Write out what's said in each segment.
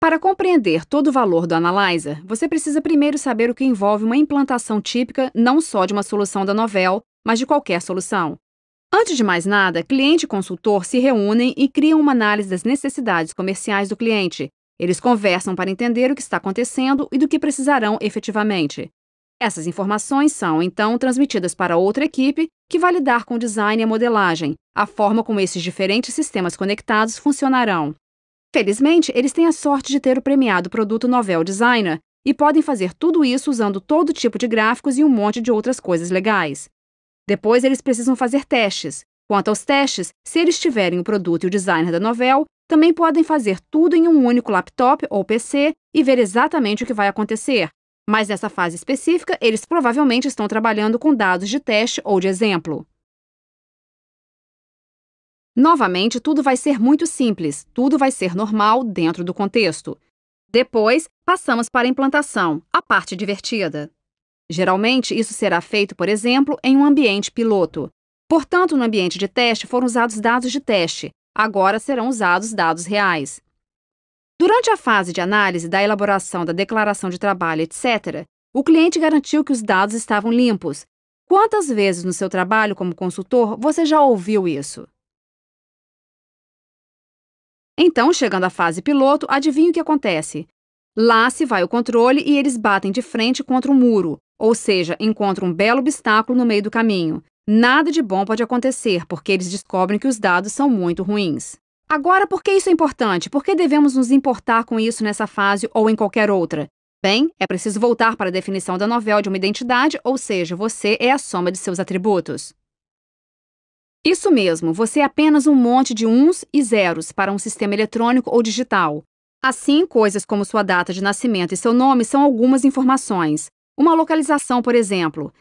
Para compreender todo o valor do Analyzer, você precisa primeiro saber o que envolve uma implantação típica não só de uma solução da Novell, mas de qualquer solução. Antes de mais nada, cliente e consultor se reúnem e criam uma análise das necessidades comerciais do cliente. Eles conversam para entender o que está acontecendo e do que precisarão efetivamente. Essas informações são, então, transmitidas para outra equipe que vai lidar com o design e a modelagem, a forma como esses diferentes sistemas conectados funcionarão. Felizmente, eles têm a sorte de ter o premiado produto Novell Designer e podem fazer tudo isso usando todo tipo de gráficos e um monte de outras coisas legais. Depois, eles precisam fazer testes. Quanto aos testes, se eles tiverem o produto e o designer da Novell, também podem fazer tudo em um único laptop ou PC e ver exatamente o que vai acontecer. Mas nessa fase específica, eles provavelmente estão trabalhando com dados de teste ou de exemplo. Novamente, tudo vai ser muito simples, tudo vai ser normal dentro do contexto. Depois, passamos para a implantação, a parte divertida. Geralmente, isso será feito, por exemplo, em um ambiente piloto. Portanto, no ambiente de teste foram usados dados de teste, agora serão usados dados reais. Durante a fase de análise da elaboração da declaração de trabalho, etc., o cliente garantiu que os dados estavam limpos. Quantas vezes no seu trabalho como consultor você já ouviu isso? Então, chegando à fase piloto, adivinha o que acontece? Lá se vai o controle e eles batem de frente contra um muro, ou seja, encontram um belo obstáculo no meio do caminho. Nada de bom pode acontecer, porque eles descobrem que os dados são muito ruins. Agora, por que isso é importante? Por que devemos nos importar com isso nessa fase ou em qualquer outra? Bem, é preciso voltar para a definição da Novell de uma identidade, ou seja, você é a soma de seus atributos. Isso mesmo, você é apenas um monte de uns e zeros para um sistema eletrônico ou digital. Assim, coisas como sua data de nascimento e seu nome são algumas informações. Uma localização, por exemplo.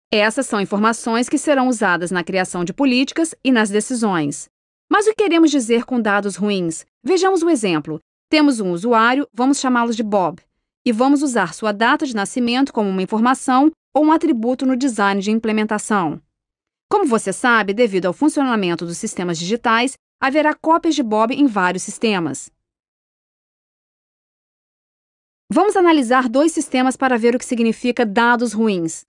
Essas são informações que serão usadas na criação de políticas e nas decisões. Mas o que queremos dizer com dados ruins? Vejamos um exemplo. Temos um usuário, vamos chamá-lo de Bob, e vamos usar sua data de nascimento como uma informação ou um atributo no design de implementação. Como você sabe, devido ao funcionamento dos sistemas digitais, haverá cópias de Bob em vários sistemas. Vamos analisar dois sistemas para ver o que significa dados ruins.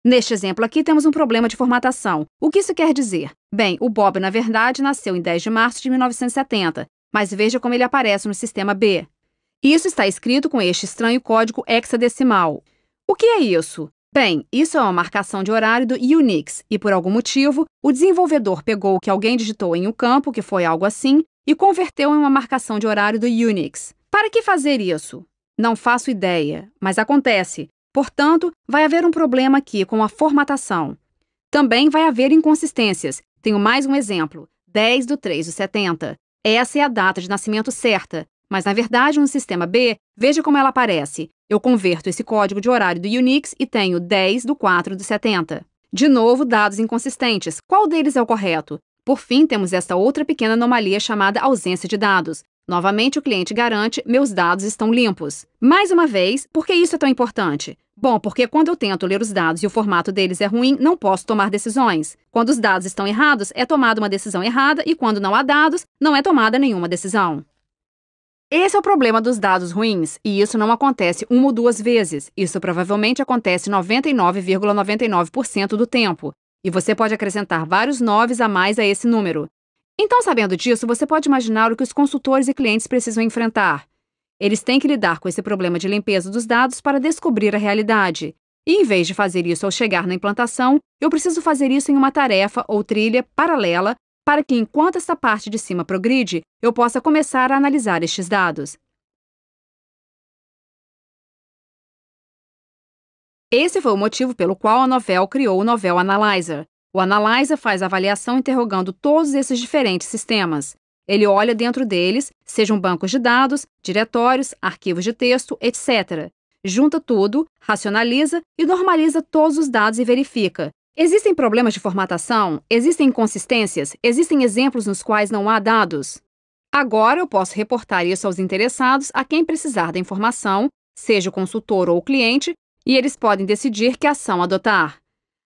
Neste exemplo aqui, temos um problema de formatação. O que isso quer dizer? Bem, o Bob, na verdade, nasceu em 10 de março de 1970, mas veja como ele aparece no sistema B. Isso está escrito com este estranho código hexadecimal. O que é isso? Bem, isso é uma marcação de horário do Unix, e por algum motivo, o desenvolvedor pegou o que alguém digitou em um campo, que foi algo assim, e converteu em uma marcação de horário do Unix. Para que fazer isso? Não faço ideia, mas acontece. Portanto, vai haver um problema aqui com a formatação. Também vai haver inconsistências. Tenho mais um exemplo. 10/3/70. Essa é a data de nascimento certa, mas na verdade no sistema B, veja como ela aparece. Eu converto esse código de horário do Unix e tenho 10/4/70. De novo, dados inconsistentes. Qual deles é o correto? Por fim, temos esta outra pequena anomalia chamada ausência de dados. Novamente, o cliente garante, meus dados estão limpos. Mais uma vez, por que isso é tão importante? Bom, porque quando eu tento ler os dados e o formato deles é ruim, não posso tomar decisões. Quando os dados estão errados, é tomada uma decisão errada e quando não há dados, não é tomada nenhuma decisão. Esse é o problema dos dados ruins, e isso não acontece uma ou duas vezes. Isso provavelmente acontece 99,99% do tempo. E você pode acrescentar vários noves a mais a esse número. Então, sabendo disso, você pode imaginar o que os consultores e clientes precisam enfrentar. Eles têm que lidar com esse problema de limpeza dos dados para descobrir a realidade. E, em vez de fazer isso ao chegar na implantação, eu preciso fazer isso em uma tarefa ou trilha paralela para que, enquanto essa parte de cima progride, eu possa começar a analisar estes dados. Esse foi o motivo pelo qual a Novell criou o Novell Analyzer. O Analyzer faz a avaliação interrogando todos esses diferentes sistemas. Ele olha dentro deles, sejam bancos de dados, diretórios, arquivos de texto, etc. Junta tudo, racionaliza e normaliza todos os dados e verifica. Existem problemas de formatação? Existem inconsistências? Existem exemplos nos quais não há dados? Agora eu posso reportar isso aos interessados, a quem precisar da informação, seja o consultor ou o cliente, e eles podem decidir que ação adotar.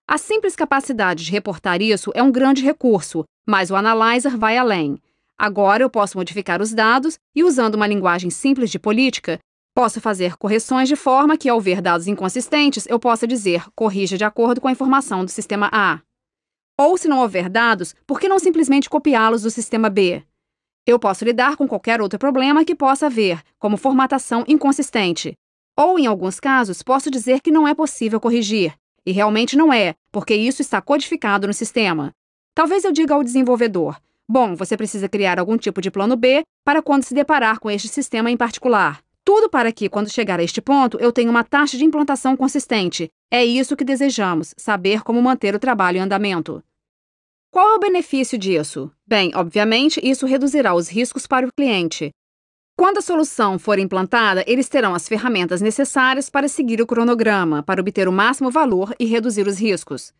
A simples capacidade de reportar isso é um grande recurso, mas o Analyzer vai além. Agora eu posso modificar os dados e, usando uma linguagem simples de política, posso fazer correções de forma que, ao ver dados inconsistentes, eu possa dizer corrija de acordo com a informação do sistema A. Ou, se não houver dados, por que não simplesmente copiá-los do sistema B? Eu posso lidar com qualquer outro problema que possa haver, como formatação inconsistente. Ou, em alguns casos, posso dizer que não é possível corrigir. E realmente não é, porque isso está codificado no sistema. Talvez eu diga ao desenvolvedor: bom, você precisa criar algum tipo de plano B para quando se deparar com este sistema em particular. Tudo para que, quando chegar a este ponto, eu tenha uma taxa de implantação consistente. É isso que desejamos, saber como manter o trabalho em andamento. Qual é o benefício disso? Bem, obviamente, isso reduzirá os riscos para o cliente. Quando a solução for implantada, eles terão as ferramentas necessárias para seguir o cronograma, para obter o máximo valor e reduzir os riscos.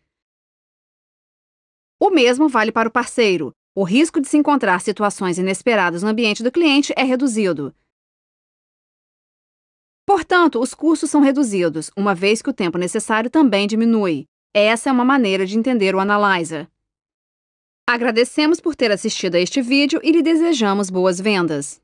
O mesmo vale para o parceiro. O risco de se encontrar situações inesperadas no ambiente do cliente é reduzido. Portanto, os custos são reduzidos, uma vez que o tempo necessário também diminui. Essa é uma maneira de entender o Analyzer. Agradecemos por ter assistido a este vídeo e lhe desejamos boas vendas.